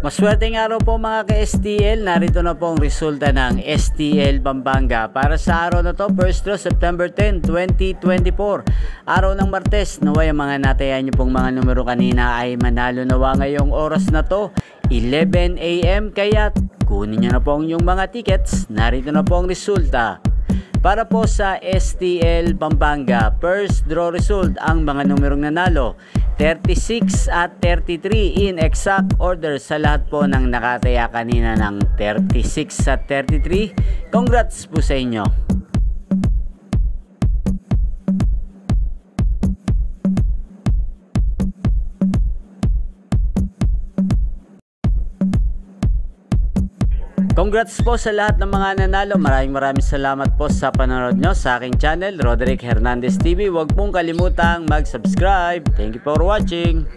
Maswerteng araw po mga ka-STL, narito na po ang resulta ng STL Pampanga para sa araw na to, first draw September 10, 2024. Araw ng Martes, naway ang mga natayan nyo pong mga numero kanina ay manalo nawa ngayong oras na to, 11 AM, kaya kunin nyo na po ang inyong mga tickets. Narito na po ang resulta. Para po sa STL Pampanga, first draw result, ang mga numerong nanalo 36 at 33 in exact order sa lahat po ng nakataya kanina ng 36 at 33. Congrats po sa inyo. Congrats po sa lahat ng mga nanalo. Maraming salamat po sa panonood nyo sa aking channel, Roderick Hernandez TV. Huwag pong kalimutang mag-subscribe. Thank you for watching.